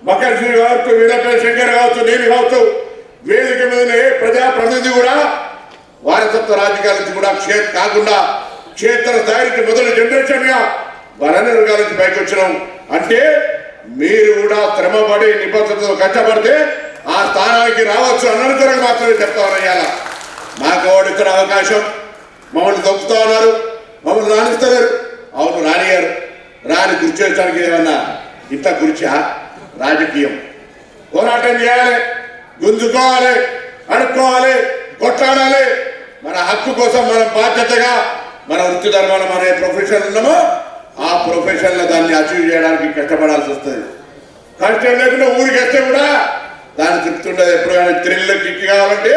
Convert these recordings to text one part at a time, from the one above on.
మకర్శ్రీ కావచ్చు, వీరపల్లి శంకర్ కావచ్చు, నేను కావచ్చు, వేదిక మీద ఏ ప్రజాప్రతినిధి కూడా వారసత్వ రాజకీయాల నుంచి కూడా కాకుండా క్షేత్ర స్థాయి నుంచి మొదటి జనరేషన్ గా బలహీన వర్గాల నుంచి పైకి వచ్చినాం. అంటే మీరు కూడా శ్రమపడి నిబద్ధతతో కష్టపడితే ఆ స్థానానికి రావచ్చు అనంతరం మాత్రమే చెప్తా ఉన్నాయాల. మాకు ఓడిచ్చిన అవకాశం, మమ్మల్ని తొక్కుతా ఉన్నారు, మమ్మల్ని రాణిస్తారు. అవును రానియారు, రాని గుర్చేయడానికి ఏమన్నా ఇంత గురిచా? రాజకీయం పోరాటం చేయాలి, గుంజుకోవాలి, అడుక్కోవాలి, కొట్లాడాలి. మన హక్కు కోసం మనం బాధ్యతగా మన వృత్తి ధర్మాలు మన ఏ ప్రొఫెషన్ ఉన్నామో ఆ ప్రొఫెషన్లో దాన్ని అచీవ్ చేయడానికి కష్టపడాల్సి వస్తుంది. కష్టం లేకుండా ఊరికి వస్తే కూడా దాన్ని చెప్తుండదు. ఎప్పుడైనా థ్రిల్ కిక్ కావాలంటే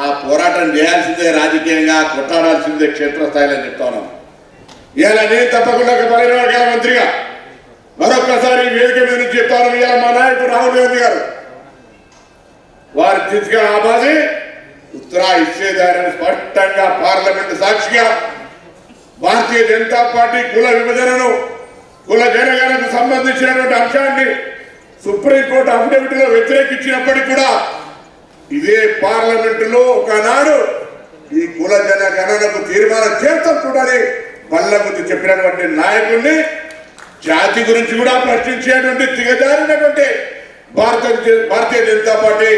ఆ పోరాటం చేయాల్సిందే, రాజకీయంగా కొట్లాడాల్సిందే క్షేత్రస్థాయిలో చెప్తా ఉన్నాం. ఇవాళ నేను తప్పకుండా బలహీన వర్గాల మంత్రిగా మరొక్కసారి వేదిక మీద నుంచి చెప్తాను. ఇవాళ మా నాయకుడు రాహుల్ గాంధీ గారు వారి తీసుగా ఆబాది ఉత్తరా ఇచ్చేదారని స్పష్టంగా పార్లమెంట్ సాక్షిగా భారతీయ జనతా పార్టీ కుల విభజనను, కుల జనగణకు సంబంధించినటువంటి అంశాన్ని సుప్రీంకోర్టు అఫిడవిట్లో వ్యతిరేకించినప్పటికీ కూడా ఇదే పార్లమెంటులో ఒకనాడు ఈ కుల జనగణనకు తీర్మానం చేస్తాం చూడాలి బల్ల గురించి చెప్పినటువంటి నాయకుడిని, జాతి గురించి కూడా ప్రశ్నించేటువంటి దిగజారినటువంటి భారతీయ జనతా పార్టీ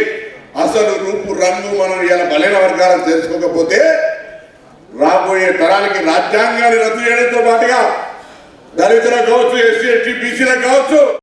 అసలు రూపు రంగు మనం ఇలా బలహీన వర్గాలను తెలుసుకోకపోతే రాబోయే తరానికి రాజ్యాంగాన్ని రద్దు చేయడంతో పాటుగా దళితులకు కావచ్చు, ఎస్సీ ఎస్టీ బీసీలకు కావచ్చు